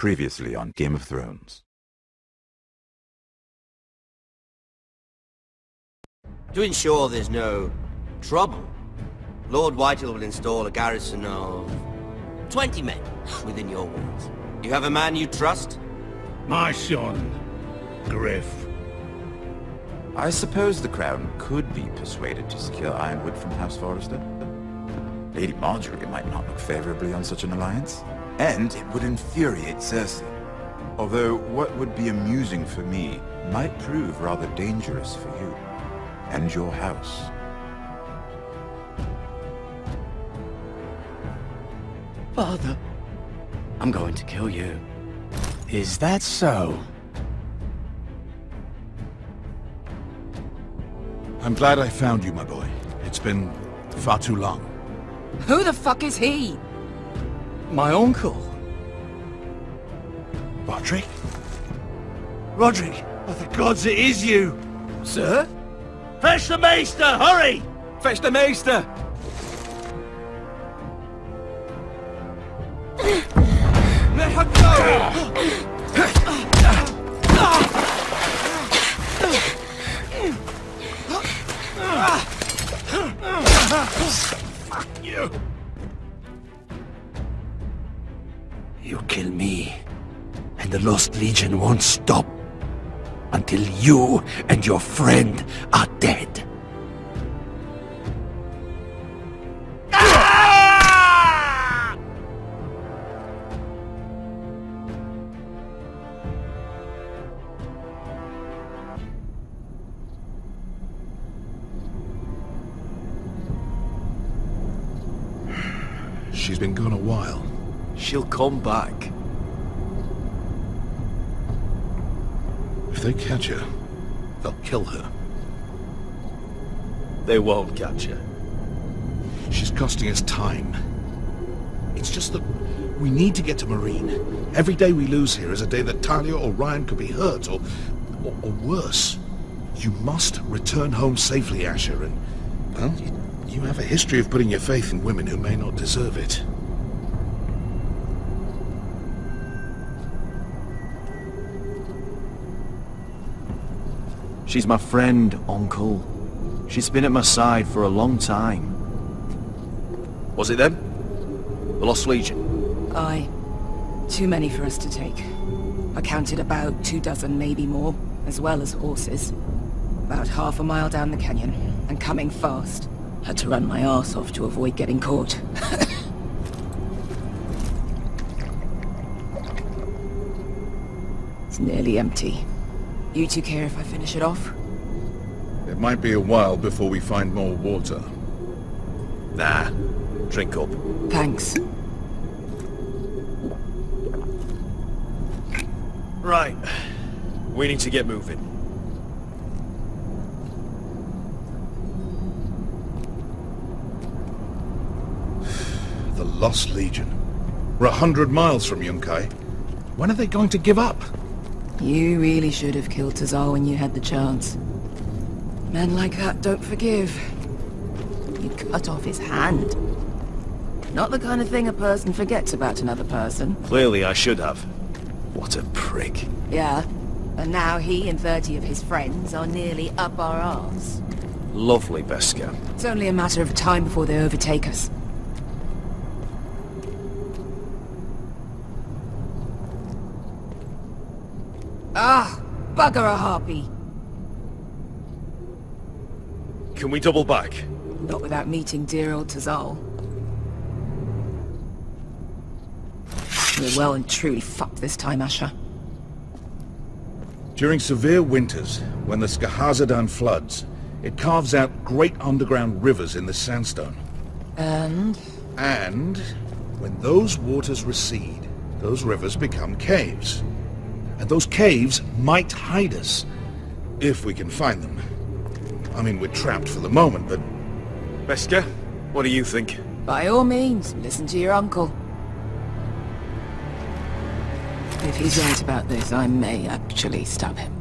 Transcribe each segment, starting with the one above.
Previously on Game of Thrones. To ensure there's no trouble, Lord Whitehill will install a garrison of 20 men within your walls. You have a man you trust? My son, Griff. I suppose the Crown could be persuaded to secure Ironwood from House Forrester. Lady Marjorie might not look favorably on such an alliance, and it would infuriate Cersei. Although what would be amusing for me might prove rather dangerous for you and your house. Father, I'm going to kill you. Is that so? I'm glad I found you, my boy. It's been far too long. Who the fuck is he? My uncle. Roderick? Roderick! By the gods, it is you! Sir? Fetch the Maester! Hurry! Fetch the Maester! Let her go! Fuck you! You kill me, and the Lost Legion won't stop until you and your friend are dead. She's been gone a while. She'll come back. If they catch her, they'll kill her. They won't catch her. She's costing us time. It's just that we need to get to Marine. Every day we lose here is a day that Talia or Ryan could be hurt, or worse. You must return home safely, Asher, and, well, you have a history of putting your faith in women who may not deserve it. She's my friend, Uncle. She's been at my side for a long time. Was it them? The Lost Legion? Aye. Too many for us to take. I counted about 24, maybe more, as well as horses. About half a mile down the canyon, and coming fast. Had to run my arse off to avoid getting caught. It's nearly empty. You two care if I finish it off? It might be a while before we find more water. Nah. Drink up. Thanks. Right. We need to get moving. The Lost Legion. We're 100 miles from Yunkai. When are they going to give up? You really should have killed Tazal when you had the chance. Men like that don't forgive. You cut off his hand. Not the kind of thing a person forgets about another person. Clearly I should have. What a prick. Yeah, and now he and 30 of his friends are nearly up our arse. Lovely, Beskar. It's only a matter of time before they overtake us. Ah, bugger a harpy. Can we double back? Not without meeting dear old Tazal. We're well and truly fucked this time, Asher. During severe winters, when the Skahazadan floods, it carves out great underground rivers in the sandstone. And When those waters recede, those rivers become caves. And those caves might hide us, if we can find them. I mean, we're trapped for the moment, but... Beskar, what do you think? by all means, listen to your uncle. If he's right about this, I may actually stab him.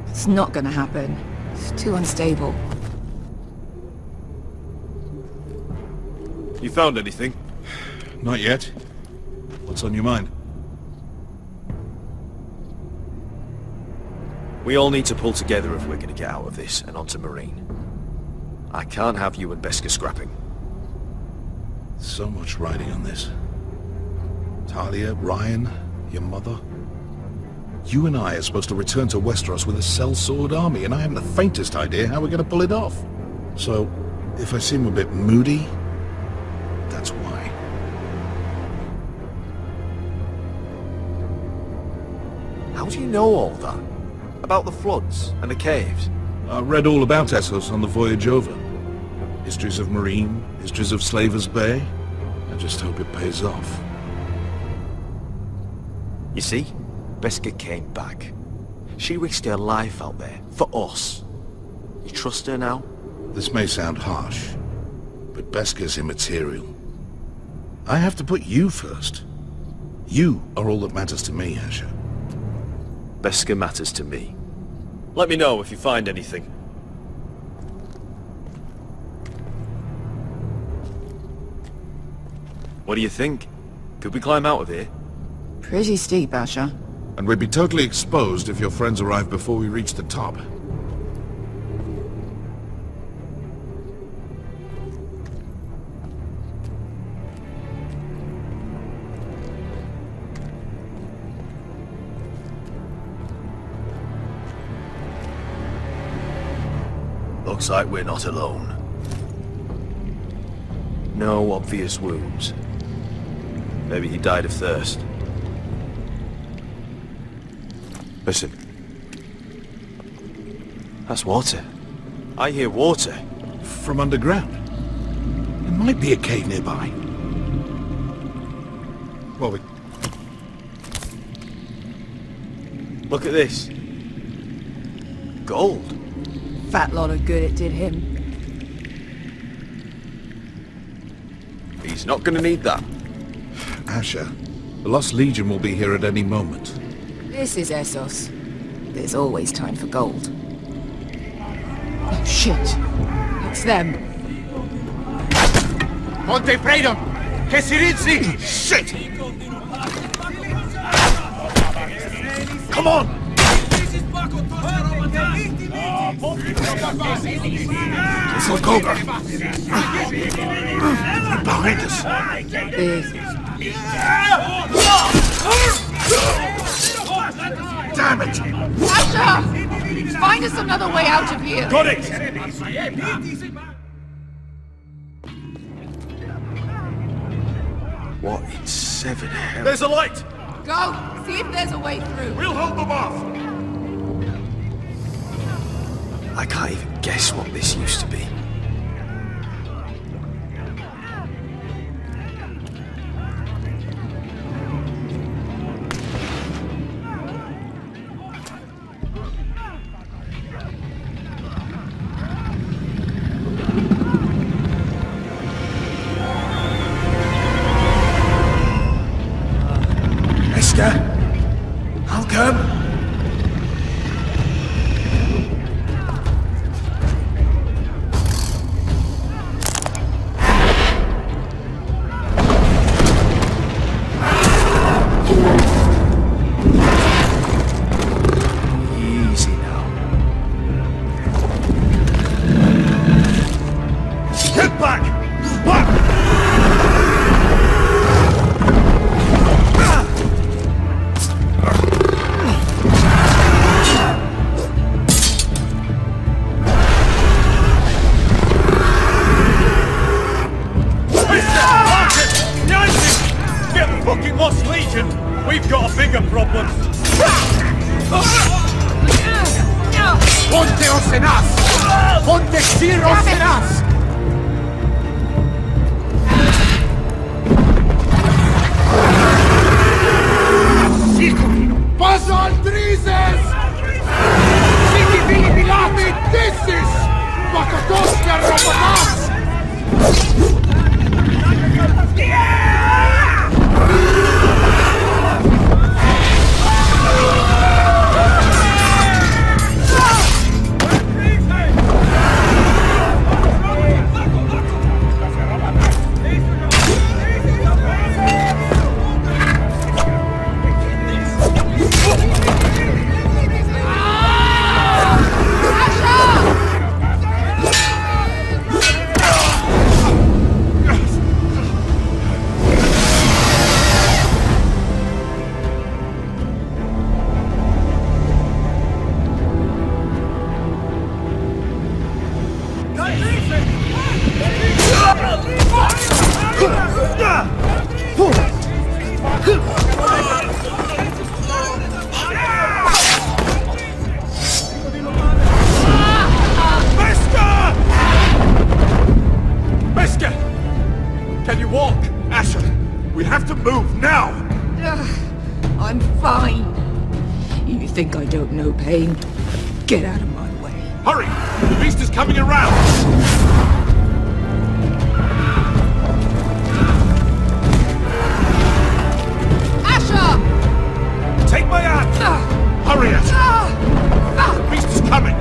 It's not gonna happen. It's too unstable. You found anything? Not yet. What's on your mind? We all need to pull together if we're going to get out of this and onto Marine. I can't have you and Beskar scrapping. So much riding on this. Talia, Ryan, your mother. You and I are supposed to return to Westeros with a sellsword army, and I haven't the faintest idea how we're going to pull it off. So, if I seem a bit moody, that's why. How do you know all that? About the floods and the caves? I read all about Essos on the voyage over. Histories of Marine, histories of Slavers Bay. I just hope it pays off. You see? Beskar came back. She risked her life out there, for us. You trust her now? This may sound harsh, but Beskar's immaterial. I have to put you first. You are all that matters to me, Asher. Beskar matters to me. Let me know if you find anything. What do you think? Could we climb out of here? Pretty steep, Asher. And we'd be totally exposed if your friends arrive before we reach the top. Looks like we're not alone. No obvious wounds. Maybe he died of thirst. Listen. That's water. I hear water. From underground. There might be a cave nearby. Well, Look at this. Gold. Fat lot of good it did him. He's not gonna need that. Asher, the Lost Legion will be here at any moment. This is Essos. There's always time for gold. Oh shit. It's them. Monte Freedom! Che si rizzi! Shit! Come on! Look over! Right behind us! Damn it! Asher! Find us another way out of here! Got it! What in seven hell? There's a light! Go! See if there's a way through! We'll hold them off! I can't even guess what this used to be. Beskar? I'll come. Easy now. Get back! Back! Fucking Lost Legion! We've got a bigger problem! Ponte Osenas! Ponte Sir Osenas! Paso al Drizes! Siki Vili Pilate Dissis! Bakadoska Robotas! move now! I'm fine. You think I don't know pain? Get out of my way. Hurry! The beast is coming around! Asher! Take my hand! Hurry, Asher! The beast is coming!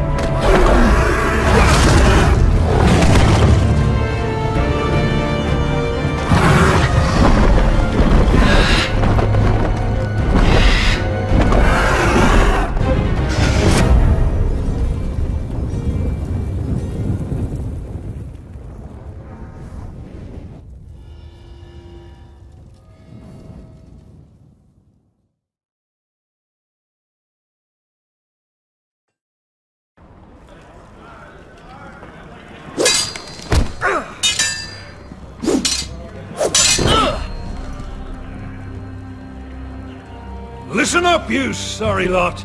Listen up, you sorry lot.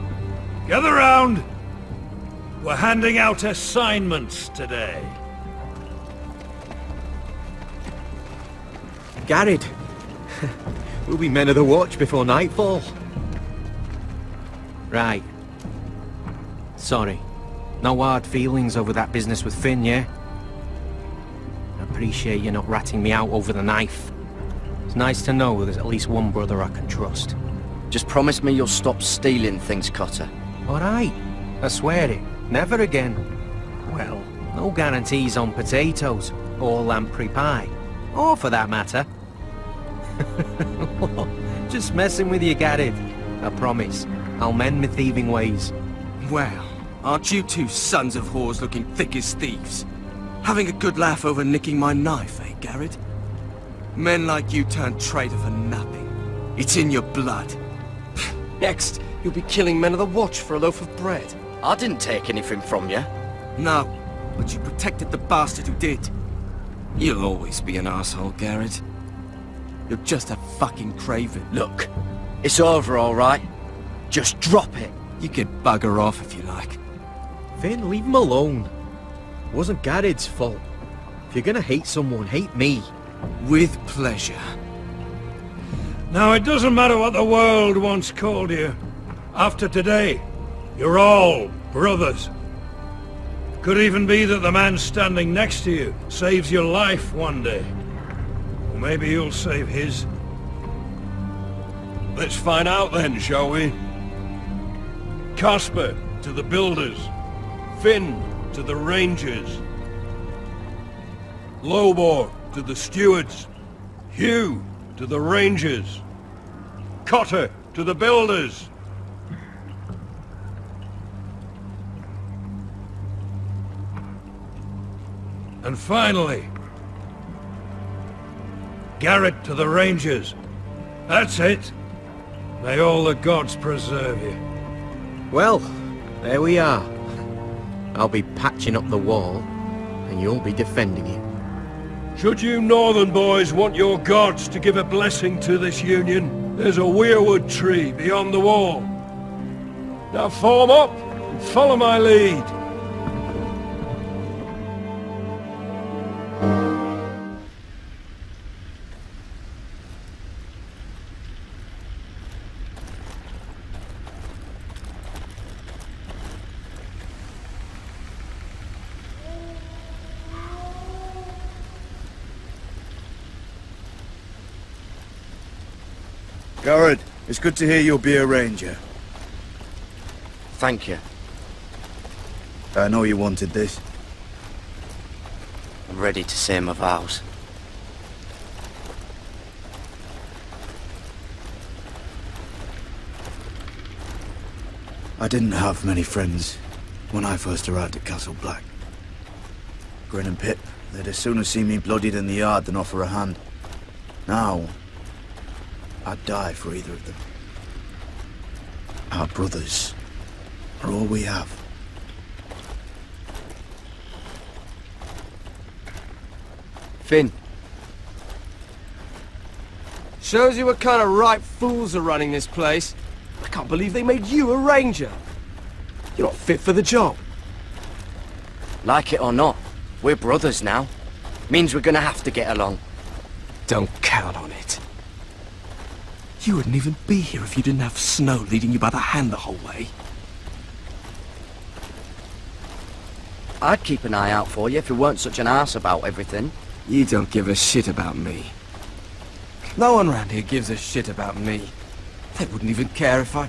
Gather round. We're handing out assignments today. Garrett, we'll be men of the watch before nightfall. Right. Sorry. No hard feelings over that business with Finn, yeah? I appreciate you not ratting me out over the knife. It's nice to know there's at least one brother I can trust. Just promise me you'll stop stealing things, Cotter. Alright. I swear it. Never again. Well, no guarantees on potatoes, or lamprey pie. Or for that matter. Just messing with you, Garrett. I promise. I'll mend my thieving ways. Well, aren't you two sons of whores looking thick as thieves? Having a good laugh over nicking my knife, eh, Garrett? Men like you turn traitor for nothing. It's in your blood. Next, you'll be killing men of the watch for a loaf of bread. I didn't take anything from you. No, but you protected the bastard who did. You'll always be an asshole, Garrett. You're just a fucking craven. Look, it's over, all right? Just drop it. You can bugger off if you like. Finn, leave him alone. It wasn't Garrett's fault. If you're gonna hate someone, hate me. With pleasure. Now, it doesn't matter what the world once called you. After today, you're all brothers. Could even be that the man standing next to you saves your life one day. Or maybe you'll save his. Let's find out then, shall we? Casper to the builders. Finn to the rangers. Lobor to the stewards. Hugh to the rangers. Cotter to the builders. And finally, Garrett to the rangers. That's it. May all the gods preserve you. Well, there we are. I'll be patching up the wall, and you'll be defending it. Should you northern boys want your gods to give a blessing to this union, there's a weirwood tree beyond the wall. Now form up and follow my lead. Garrett, it's good to hear you'll be a ranger. Thank you. I know you wanted this. I'm ready to say my vows. I didn't have many friends when I first arrived at Castle Black. Grin and Pip, they'd as soon have seen me bloodied in the yard than offer a hand. Now, I'd die for either of them. Our brothers are all we have. Finn. Shows you what kind of ripe fools are running this place. I can't believe they made you a ranger. You're not fit for the job. Like it or not, we're brothers now. Means we're gonna have to get along. Don't count on it. You wouldn't even be here if you didn't have Snow leading you by the hand the whole way. I'd keep an eye out for you if you weren't such an arse about everything. You don't give a shit about me. No one round here gives a shit about me. They wouldn't even care if I...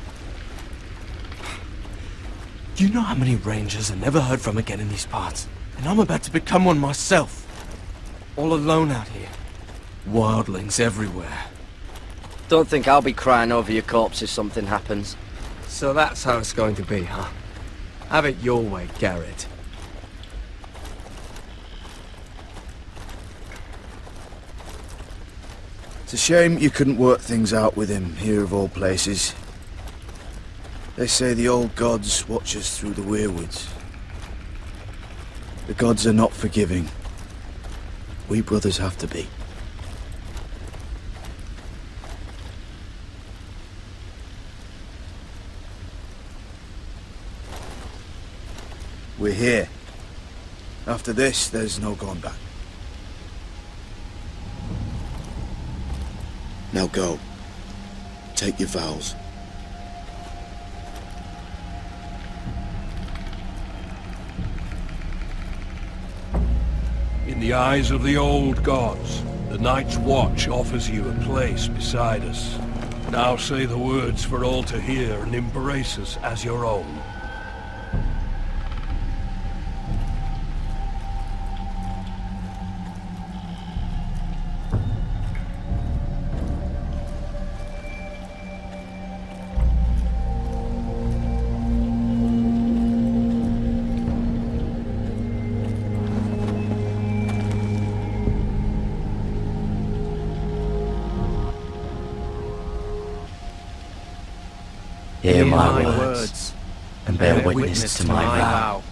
Do you know how many rangers are never heard from again in these parts? And I'm about to become one myself. All alone out here. Wildlings everywhere. Don't think I'll be crying over your corpse if something happens. So that's how it's going to be, huh? Have it your way, Garrett. It's a shame you couldn't work things out with him here of all places. They say the old gods watch us through the weirwoods. The gods are not forgiving. We brothers have to be. We're here. After this, there's no going back. Now go. Take your vows. In the eyes of the old gods, the Night's Watch offers you a place beside us. Now say the words for all to hear and embrace us as your own. Hear my words, and bear witness to my vow.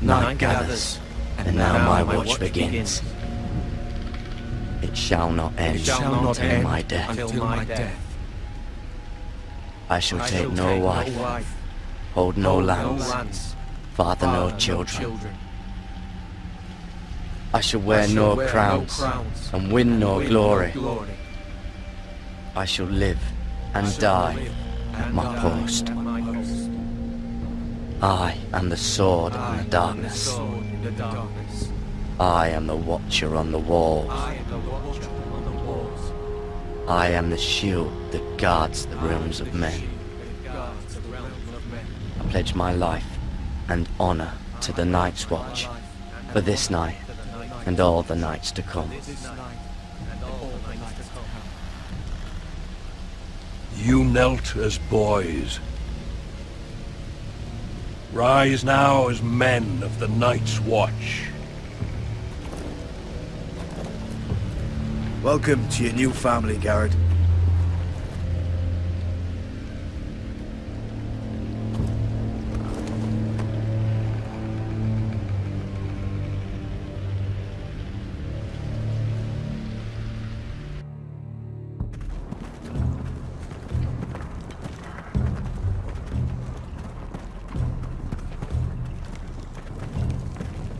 Night gathers, and now my watch begins. It shall not end. It shall not until end my death. until my death. I shall take no wife, hold no lands, father no children. I shall wear no crowns, and win no glory. I shall live and die at my post. I am the sword in the darkness. I am the watcher on the walls. I am the shield that guards the realms of men. I pledge my life and honor to the Night's Watch for this night and all the nights to come. You knelt as boys. Rise now as men of the Night's Watch. Welcome to your new family, Garrett.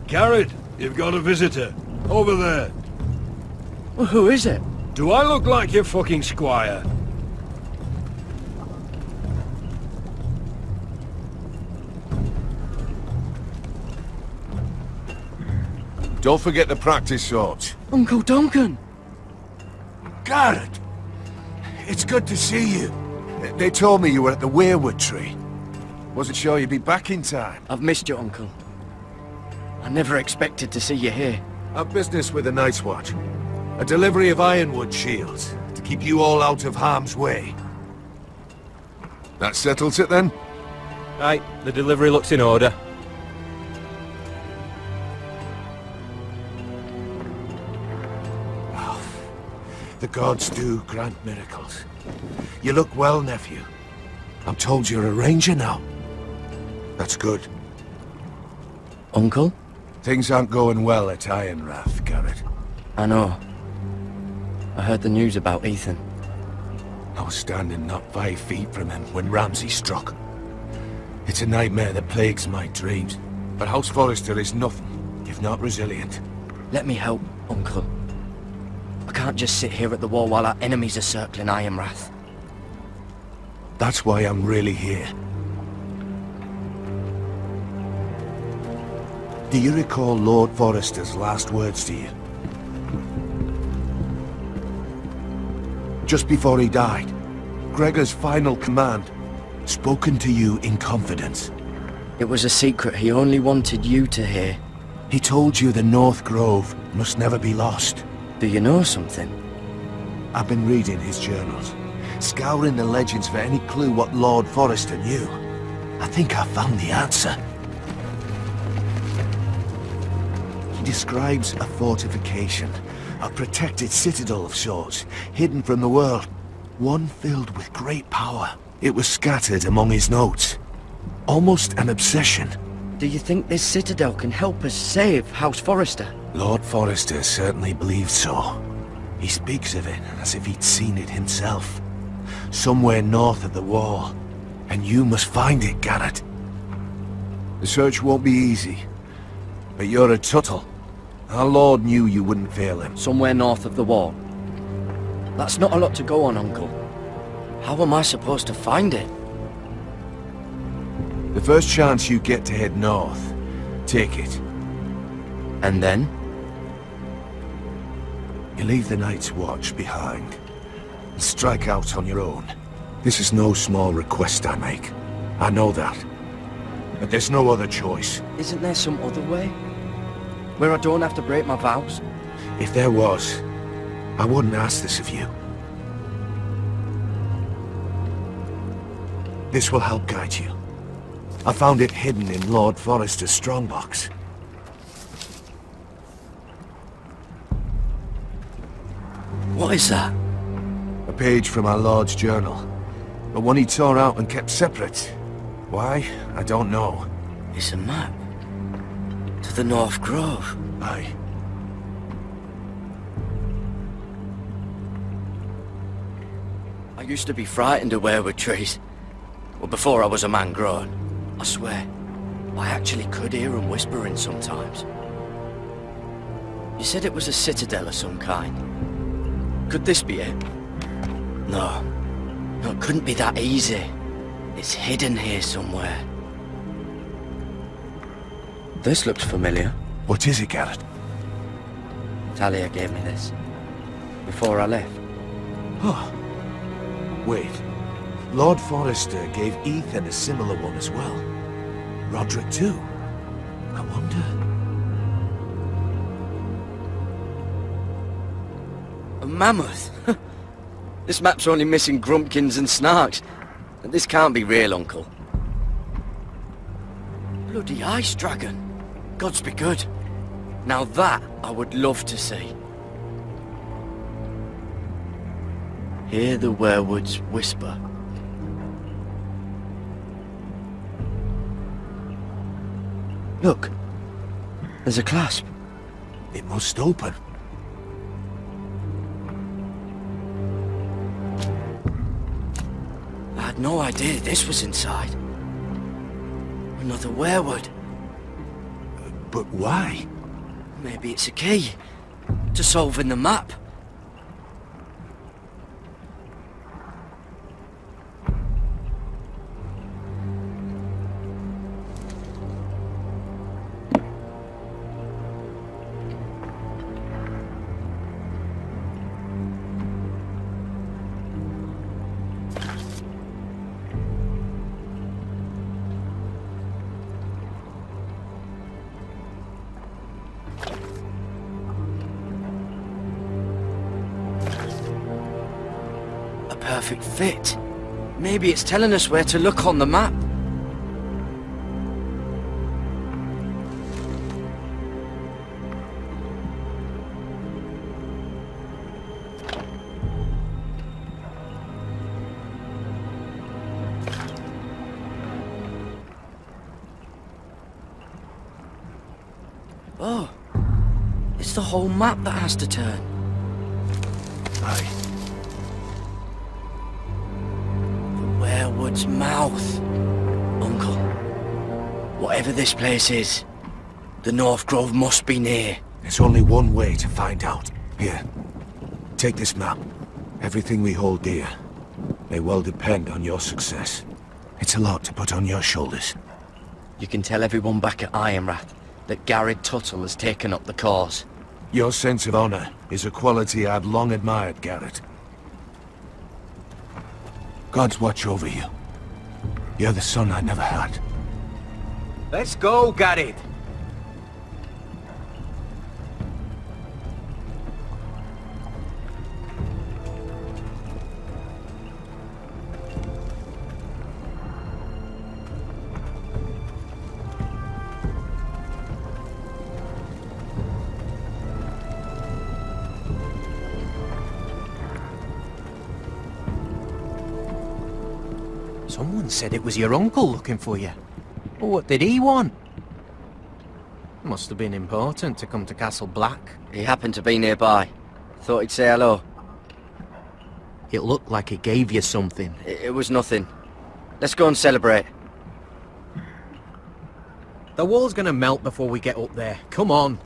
Garrett, you've got a visitor. Over there. Well, who is it? Do I look like your fucking squire? Don't forget the practice swords. Uncle Duncan! Garrett! It's good to see you. They told me you were at the weirwood tree. Wasn't sure you'd be back in time. I've missed you, Uncle. I never expected to see you here. I've business with the Night's Watch. A delivery of ironwood shields, to keep you all out of harm's way. That settles it then? Right, the delivery looks in order. Well, the gods do grant miracles. You look well, nephew. I'm told you're a ranger now. That's good. Uncle? Things aren't going well at Ironrath, Garrett. I know. I heard the news about Ethan. I was standing not 5 feet from him when Ramsay struck. It's a nightmare that plagues my dreams. But House Forrester is nothing, if not resilient. Let me help, Uncle. I can't just sit here at the wall while our enemies are circling Ironrath. That's why I'm really here. Do you recall Lord Forrester's last words to you? Just before he died, Gregor's final command, spoken to you in confidence. It was a secret he only wanted you to hear. He told you the North Grove must never be lost. Do you know something? I've been reading his journals, scouring the legends for any clue what Lord Forrester knew. I think I found the answer. He describes a fortification, a protected citadel of sorts, hidden from the world, one filled with great power. It was scattered among his notes. Almost an obsession. Do you think this citadel can help us save House Forrester? Lord Forrester certainly believes so. He speaks of it as if he'd seen it himself. Somewhere north of the wall. And you must find it, Garrett. The search won't be easy. But you're a Tuttle. Our Lord knew you wouldn't fail him. Somewhere north of the wall. That's not a lot to go on, Uncle. How am I supposed to find it? The first chance you get to head north, take it. And then? You leave the Night's Watch behind, and strike out on your own. This is no small request I make. I know that. But there's no other choice. Isn't there some other way? Where I don't have to break my vows? If there was, I wouldn't ask this of you. This will help guide you. I found it hidden in Lord Forrester's strongbox. What is that? A page from our Lord's journal. But one he tore out and kept separate. Why? I don't know. It's a map. To the North Grove. Aye. I used to be frightened of weirwood trees. Well, before I was a man grown. I swear, I actually could hear them whispering sometimes. You said it was a citadel of some kind. Could this be it? No. No, it couldn't be that easy. It's hidden here somewhere. This looks familiar. What is it, Garrett? Talia gave me this. Before I left. Oh. Wait. Lord Forrester gave Ethan a similar one as well. Roderick too. I wonder... A mammoth? This map's only missing grumpkins and snarks. This can't be real, Uncle. Bloody ice dragon. Gods be good. Now that I would love to see. Hear the werewoods whisper. Look. There's a clasp. It must open. I had no idea this was inside. Another werewood. But why? Maybe it's a key to solving the map. Perfect fit. Maybe it's telling us where to look on the map. Oh, it's the whole map that has to turn. Aye. Werewood's mouth. Uncle, whatever this place is, the North Grove must be near. There's only one way to find out. Here, take this map. Everything we hold dear. may well depend on your success. It's a lot to put on your shoulders. You can tell everyone back at Ironrath that Garrett Tuttle has taken up the cause. Your sense of honor is a quality I've long admired, Garrett. God's watch over you. You're the son I never had. Let's go, Garrett. Someone said it was your uncle looking for you. What did he want? Must have been important to come to Castle Black. He happened to be nearby. Thought he'd say hello. It looked like he gave you something. It was nothing. Let's go and celebrate. The wall's gonna melt before we get up there. Come on.